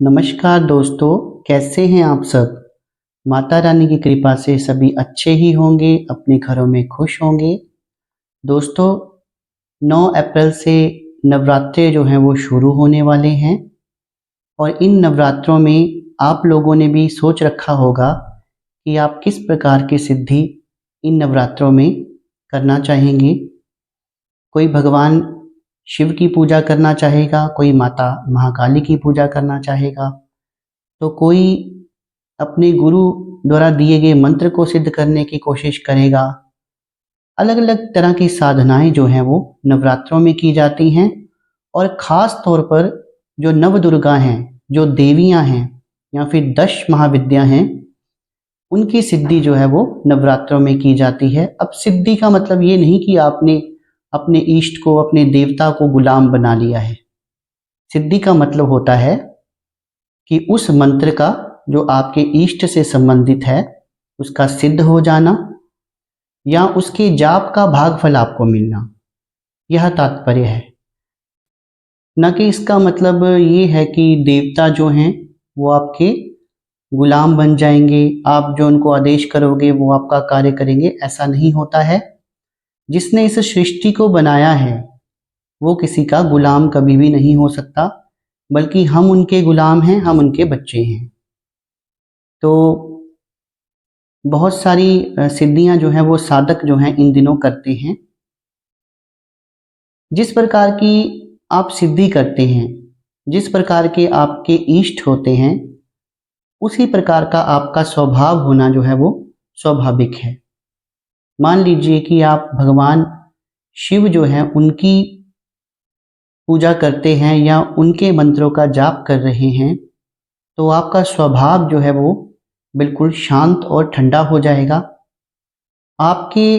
नमस्कार दोस्तों, कैसे हैं आप सब? माता रानी की कृपा से सभी अच्छे ही होंगे, अपने घरों में खुश होंगे। दोस्तों, 9 अप्रैल से नवरात्रे जो हैं वो शुरू होने वाले हैं और इन नवरात्रों में आप लोगों ने भी सोच रखा होगा कि आप किस प्रकार की सिद्धि इन नवरात्रों में करना चाहेंगे। कोई भगवान शिव की पूजा करना चाहेगा, कोई माता महाकाली की पूजा करना चाहेगा, तो कोई अपने गुरु द्वारा दिए गए मंत्र को सिद्ध करने की कोशिश करेगा। अलग-अलग तरह की साधनाएँ जो हैं वो नवरात्रों में की जाती हैं और ख़ास तौर पर जो नवदुर्गा हैं, जो देवियाँ हैं या फिर 10 महाविद्या हैं, उनकी सिद्धि जो है वो नवरात्रों में की जाती है। अब सिद्धि का मतलब ये नहीं कि आपने अपने इष्ट को, अपने देवता को गुलाम बना लिया है। सिद्धि का मतलब होता है कि उस मंत्र का जो आपके इष्ट से संबंधित है, उसका सिद्ध हो जाना या उसके जाप का भागफल आपको मिलना, यह तात्पर्य है। न कि इसका मतलब ये है कि देवता जो हैं वो आपके गुलाम बन जाएंगे, आप जो उनको आदेश करोगे वो आपका कार्य करेंगे, ऐसा नहीं होता है। जिसने इस सृष्टि को बनाया है वो किसी का गुलाम कभी भी नहीं हो सकता, बल्कि हम उनके गुलाम हैं, हम उनके बच्चे हैं। तो बहुत सारी सिद्धियां जो हैं वो साधक जो हैं इन दिनों करते हैं। जिस प्रकार की आप सिद्धि करते हैं, जिस प्रकार के आपके इष्ट होते हैं, उसी प्रकार का आपका स्वभाव होना जो है वो स्वाभाविक है। मान लीजिए कि आप भगवान शिव जो हैं उनकी पूजा करते हैं या उनके मंत्रों का जाप कर रहे हैं, तो आपका स्वभाव जो है वो बिल्कुल शांत और ठंडा हो जाएगा। आपके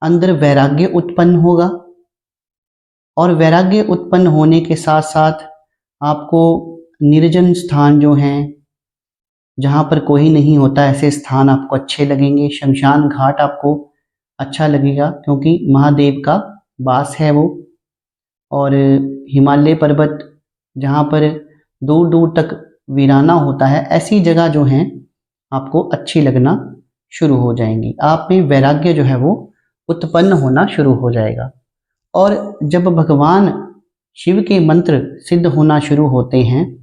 अंदर वैराग्य उत्पन्न होगा और वैराग्य उत्पन्न होने के साथ साथ आपको निर्जन स्थान जो हैं, जहाँ पर कोई नहीं होता, ऐसे स्थान आपको अच्छे लगेंगे। शमशान घाट आपको अच्छा लगेगा क्योंकि महादेव का वास है वो। और हिमालय पर्वत, जहाँ पर दूर दूर तक वीराना होता है, ऐसी जगह जो हैं आपको अच्छी लगना शुरू हो जाएंगी। आप में वैराग्य जो है वो उत्पन्न होना शुरू हो जाएगा। और जब भगवान शिव के मंत्र सिद्ध होना शुरू होते हैं,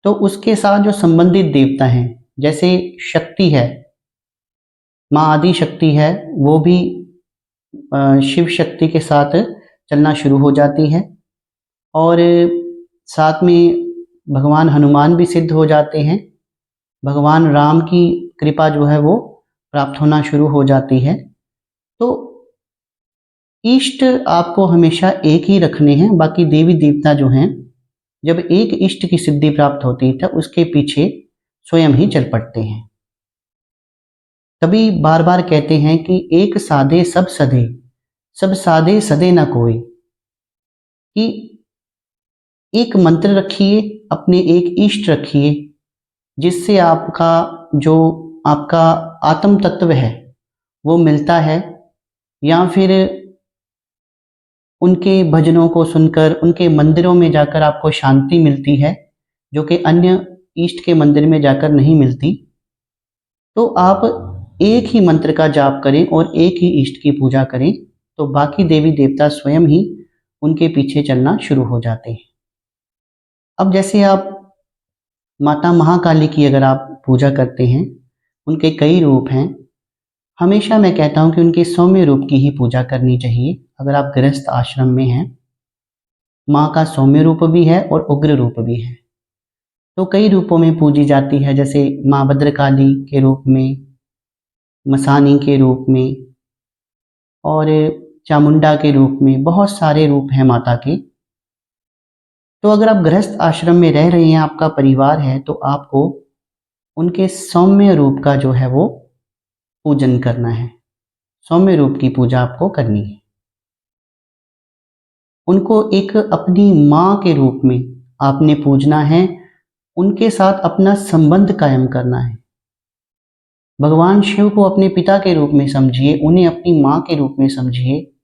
तो उसके साथ जो संबंधित देवता हैं, जैसे शक्ति है, माँ आदि शक्ति है, वो भी शिव शक्ति के साथ चलना शुरू हो जाती है। और साथ में भगवान हनुमान भी सिद्ध हो जाते हैं। भगवान राम की कृपा जो है वो प्राप्त होना शुरू हो जाती है। तो इष्ट आपको हमेशा एक ही रखने हैं। बाकी देवी देवता जो हैं, जब एक इष्ट की सिद्धि प्राप्त होती है तो उसके पीछे स्वयं ही चल पड़ते हैं। तभी बार बार कहते हैं कि एक साधे सब सधे, सब साधे सधे ना कोई। कि एक मंत्र रखिए, अपने एक इष्ट रखिए, जिससे आपका जो आपका आत्म तत्व है वो मिलता है, या फिर उनके भजनों को सुनकर, उनके मंदिरों में जाकर आपको शांति मिलती है, जो कि अन्य इष्ट के मंदिर में जाकर नहीं मिलती। तो आप एक ही मंत्र का जाप करें और एक ही इष्ट की पूजा करें, तो बाकी देवी देवता स्वयं ही उनके पीछे चलना शुरू हो जाते हैं। अब जैसे आप माता महाकाली की अगर आप पूजा करते हैं, उनके कई रूप हैं। हमेशा मैं कहता हूँ कि उनके सौम्य रूप की ही पूजा करनी चाहिए। अगर आप गृहस्थ आश्रम में हैं, माँ का सौम्य रूप भी है और उग्र रूप भी है। तो कई रूपों में पूजी जाती है, जैसे माँ भद्रकाली के रूप में, मसानी के रूप में और चामुंडा के रूप में। बहुत सारे रूप हैं माता के। तो अगर आप गृहस्थ आश्रम में रह रहे हैं, आपका परिवार है, तो आपको उनके सौम्य रूप का जो है वो पूजन करना है। सौम्य रूप की पूजा आपको करनी है। उनको एक अपनी माँ के रूप में आपने पूजना है, उनके साथ अपना संबंध कायम करना है। भगवान शिव को अपने पिता के रूप में समझिए, उन्हें अपनी माँ के रूप में समझिए।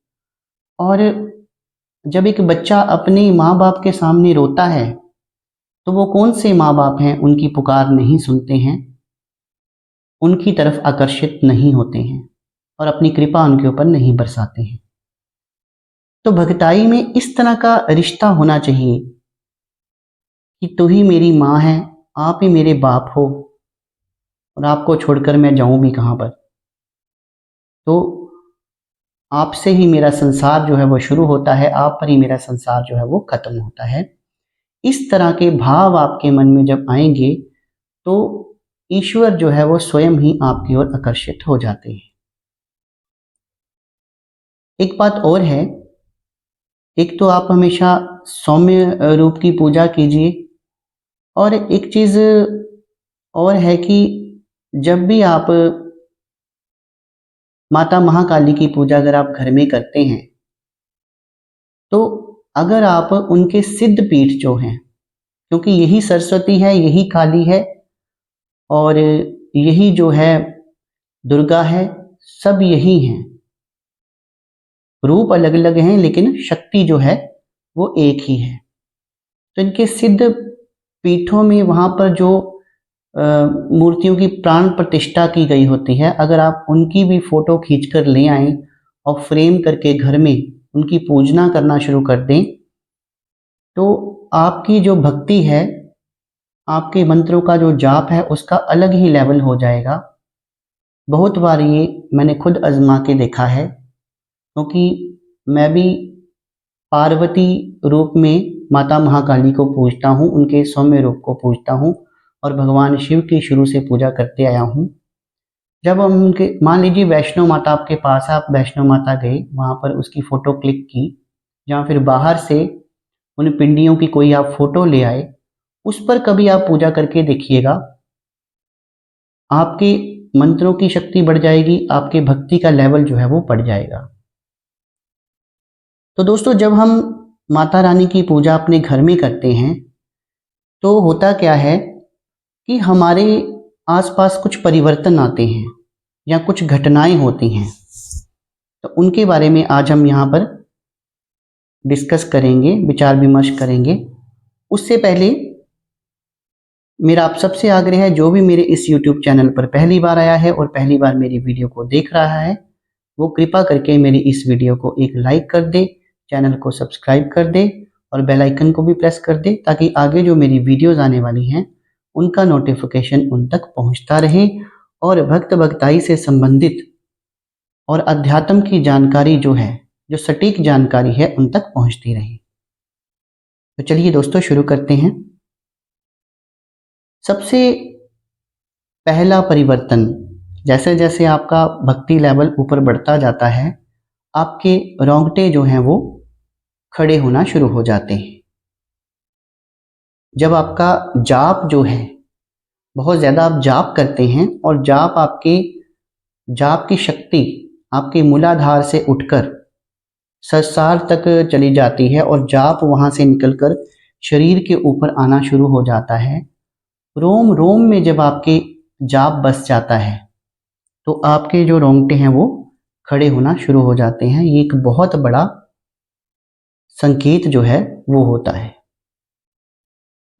और जब एक बच्चा अपने माँ बाप के सामने रोता है, तो वो कौन से माँ बाप हैं उनकी पुकार नहीं सुनते हैं, उनकी तरफ आकर्षित नहीं होते हैं और अपनी कृपा उनके ऊपर नहीं बरसाते हैं। तो भगताई में इस तरह का रिश्ता होना चाहिए कि तू ही मेरी माँ है, आप ही मेरे बाप हो और आपको छोड़कर मैं जाऊं भी कहाँ पर। तो आपसे ही मेरा संसार जो है वो शुरू होता है, आप पर ही मेरा संसार जो है वो खत्म होता है। इस तरह के भाव आपके मन में जब आएंगे तो ईश्वर जो है वो स्वयं ही आपकी ओर आकर्षित हो जाते हैं। एक बात और है, एक तो आप हमेशा सौम्य रूप की पूजा कीजिए, और एक चीज और है कि जब भी आप माता महाकाली की पूजा अगर आप घर में करते हैं तो अगर आप उनके सिद्ध पीठ जो हैं, क्योंकि यही सरस्वती है, यही काली है और यही जो है दुर्गा है, सब यही हैं, रूप अलग अलग हैं लेकिन शक्ति जो है वो एक ही है। तो इनके सिद्ध पीठों में वहाँ पर जो मूर्तियों की प्राण प्रतिष्ठा की गई होती है, अगर आप उनकी भी फोटो खींचकर ले आएं और फ्रेम करके घर में उनकी पूजना करना शुरू कर दें तो आपकी जो भक्ति है, आपके मंत्रों का जो जाप है उसका अलग ही लेवल हो जाएगा। बहुत बार ये मैंने खुद आजमा के देखा है, क्योंकि मैं भी पार्वती रूप में माता महाकाली को पूजता हूँ, उनके सौम्य रूप को पूजता हूँ और भगवान शिव की शुरू से पूजा करते आया हूँ। जब हम उनके, मान लीजिए वैष्णो माता आपके पास है, आप वैष्णो माता गए, वहाँ पर उसकी फ़ोटो क्लिक की, या फिर बाहर से उन पिंडियों की कोई आप फोटो ले आए, उस पर कभी आप पूजा करके देखिएगा, आपके मंत्रों की शक्ति बढ़ जाएगी, आपके भक्ति का लेवल जो है वो बढ़ जाएगा। तो दोस्तों, जब हम माता रानी की पूजा अपने घर में करते हैं तो होता क्या है कि हमारे आसपास कुछ परिवर्तन आते हैं या कुछ घटनाएं होती हैं, तो उनके बारे में आज हम यहाँ पर डिस्कस करेंगे, विचार विमर्श करेंगे। उससे पहले मेरा आप सबसे आग्रह है, जो भी मेरे इस YouTube चैनल पर पहली बार आया है और पहली बार मेरी वीडियो को देख रहा है, वो कृपा करके मेरी इस वीडियो को एक लाइक कर दे, चैनल को सब्सक्राइब कर दे और बेल आइकन को भी प्रेस कर दे, ताकि आगे जो मेरी वीडियोज़ आने वाली हैं उनका नोटिफिकेशन उन तक पहुंचता रहे और भक्त भक्ताई से संबंधित और अध्यात्म की जानकारी जो है, जो सटीक जानकारी है, उन तक पहुंचती रहे। तो चलिए दोस्तों, शुरू करते हैं। सबसे पहला परिवर्तन, जैसे जैसे आपका भक्ति लेवल ऊपर बढ़ता जाता है, आपके रोंगटे जो हैं वो खड़े होना शुरू हो जाते हैं। जब आपका जाप जो है, बहुत ज़्यादा आप जाप करते हैं और जाप की शक्ति आपके मूलाधार से उठकर सहस्रार तक चली जाती है और जाप वहाँ से निकलकर शरीर के ऊपर आना शुरू हो जाता है। रोम रोम में जब आपके जाप बस जाता है तो आपके जो रोंगटे हैं वो खड़े होना शुरू हो जाते हैं। ये एक बहुत बड़ा संकेत जो है वो होता है।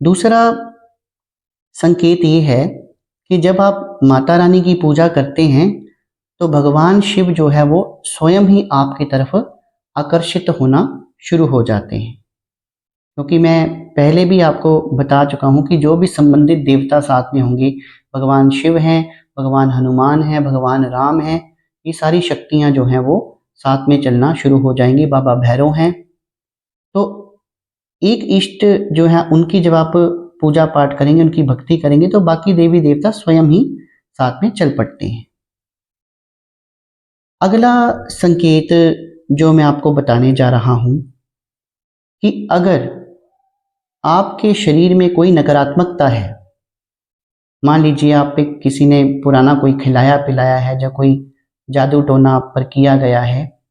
दूसरा संकेत ये है कि जब आप माता रानी की पूजा करते हैं तो भगवान शिव जो है वो स्वयं ही आपकी तरफ आकर्षित होना शुरू हो जाते हैं। क्योंकि मैं पहले भी आपको बता चुका हूँ कि जो भी संबंधित देवता साथ में होंगे, भगवान शिव हैं, भगवान हनुमान हैं, भगवान राम हैं, ये सारी शक्तियाँ जो हैं वो साथ में चलना शुरू हो जाएंगी। बाबा भैरव हैं। तो एक इष्ट जो है उनकी जब आप पूजा पाठ करेंगे, उनकी भक्ति करेंगे, तो बाकी देवी देवता स्वयं ही साथ में चल पड़ते हैं। अगला संकेत जो मैं आपको बताने जा रहा हूं कि अगर आपके शरीर में कोई नकारात्मकता है, मान लीजिए आप पे किसी ने पुराना कोई खिलाया पिलाया है या कोई जादू टोना आप पर किया गया है,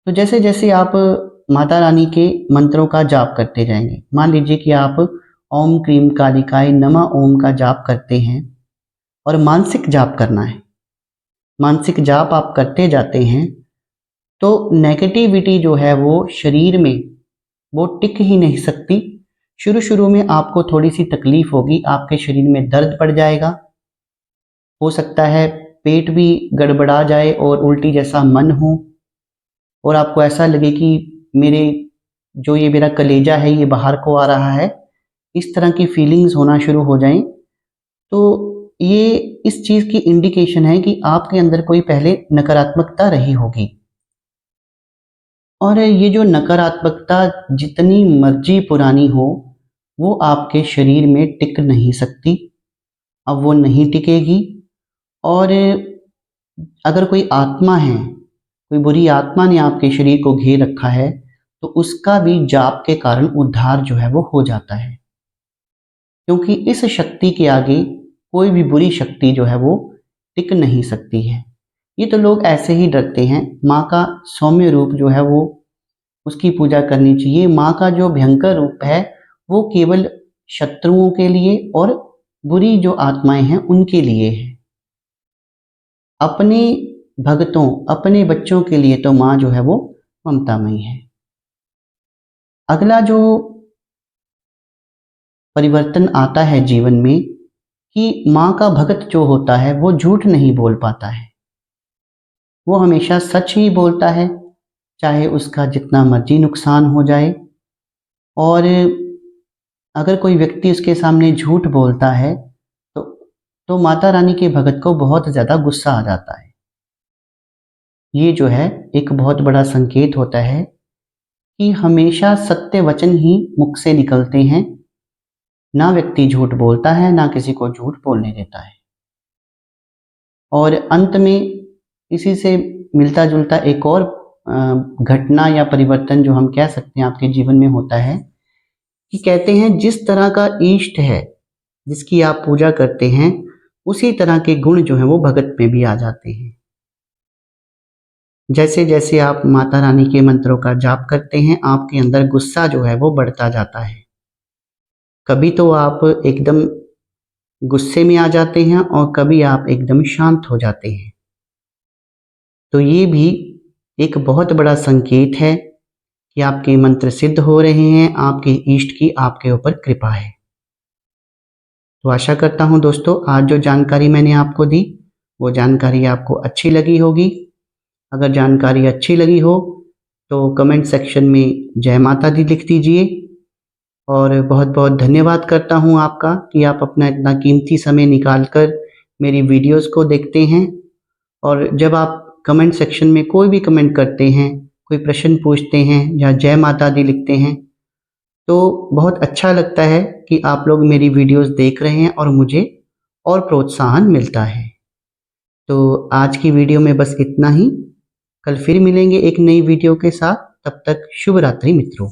तो जैसे जैसे आप माता रानी के मंत्रों का जाप करते जाएंगे, मान लीजिए कि आप ओम क्रीम कालिकाय नमः ओम का जाप करते हैं और मानसिक जाप करना है, मानसिक जाप आप करते जाते हैं तो नेगेटिविटी जो है वो शरीर में वो टिक ही नहीं सकती, शुरू शुरू में आपको थोड़ी सी तकलीफ होगी, आपके शरीर में दर्द पड़ जाएगा, हो सकता है पेट भी गड़बड़ा जाए और उल्टी जैसा मन हो, और आपको ऐसा लगे कि ये मेरा कलेजा है ये बाहर को आ रहा है, इस तरह की फीलिंग्स होना शुरू हो जाएं। तो ये इस चीज़ की इंडिकेशन है कि आपके अंदर कोई पहले नकारात्मकता रही होगी, और ये जो नकारात्मकता जितनी मर्जी पुरानी हो, वो आपके शरीर में टिक नहीं सकती। अब वो नहीं टिकेगी। और अगर कोई आत्मा है, कोई बुरी आत्मा ने आपके शरीर को घेर रखा है, तो उसका भी जाप के कारण उद्धार जो है वो हो जाता है, क्योंकि इस शक्ति के आगे कोई भी बुरी शक्ति जो है वो टिक नहीं सकती है। ये तो लोग ऐसे ही डरते हैं। माँ का सौम्य रूप जो है वो उसकी पूजा करनी चाहिए। माँ का जो भयंकर रूप है वो केवल शत्रुओं के लिए और बुरी जो आत्माएं हैं उनके लिए है। अपने भक्तों, अपने बच्चों के लिए तो माँ जो है वो ममतामयी है। अगला जो परिवर्तन आता है जीवन में कि माँ का भक्त जो होता है वो झूठ नहीं बोल पाता है, वो हमेशा सच ही बोलता है, चाहे उसका जितना मर्जी नुकसान हो जाए। और अगर कोई व्यक्ति उसके सामने झूठ बोलता है तो माता रानी के भगत को बहुत ज़्यादा गुस्सा आ जाता है। ये जो है एक बहुत बड़ा संकेत होता है कि हमेशा सत्य वचन ही मुख से निकलते हैं, ना व्यक्ति झूठ बोलता है, ना किसी को झूठ बोलने देता है। और अंत में इसी से मिलता जुलता एक और घटना या परिवर्तन जो हम कह सकते हैं आपके जीवन में होता है कि कहते हैं जिस तरह का इष्ट है, जिसकी आप पूजा करते हैं, उसी तरह के गुण जो हैं वो भगत में भी आ जाते हैं। जैसे जैसे आप माता रानी के मंत्रों का जाप करते हैं, आपके अंदर गुस्सा जो है वो बढ़ता जाता है। कभी तो आप एकदम गुस्से में आ जाते हैं और कभी आप एकदम शांत हो जाते हैं। तो ये भी एक बहुत बड़ा संकेत है कि आपके मंत्र सिद्ध हो रहे हैं, आपके इष्ट की आपके ऊपर कृपा है। तो आशा करता हूँ दोस्तों, आज जो जानकारी मैंने आपको दी वो जानकारी आपको अच्छी लगी होगी। अगर जानकारी अच्छी लगी हो तो कमेंट सेक्शन में जय माता दी लिख दीजिए। और बहुत बहुत धन्यवाद करता हूँ आपका कि आप अपना इतना कीमती समय निकाल कर मेरी वीडियोस को देखते हैं। और जब आप कमेंट सेक्शन में कोई भी कमेंट करते हैं, कोई प्रश्न पूछते हैं या जय माता दी लिखते हैं, तो बहुत अच्छा लगता है कि आप लोग मेरी वीडियोस देख रहे हैं और मुझे और प्रोत्साहन मिलता है। तो आज की वीडियो में बस इतना ही। कल फिर मिलेंगे एक नई वीडियो के साथ। तब तक शुभ रात्रि मित्रों।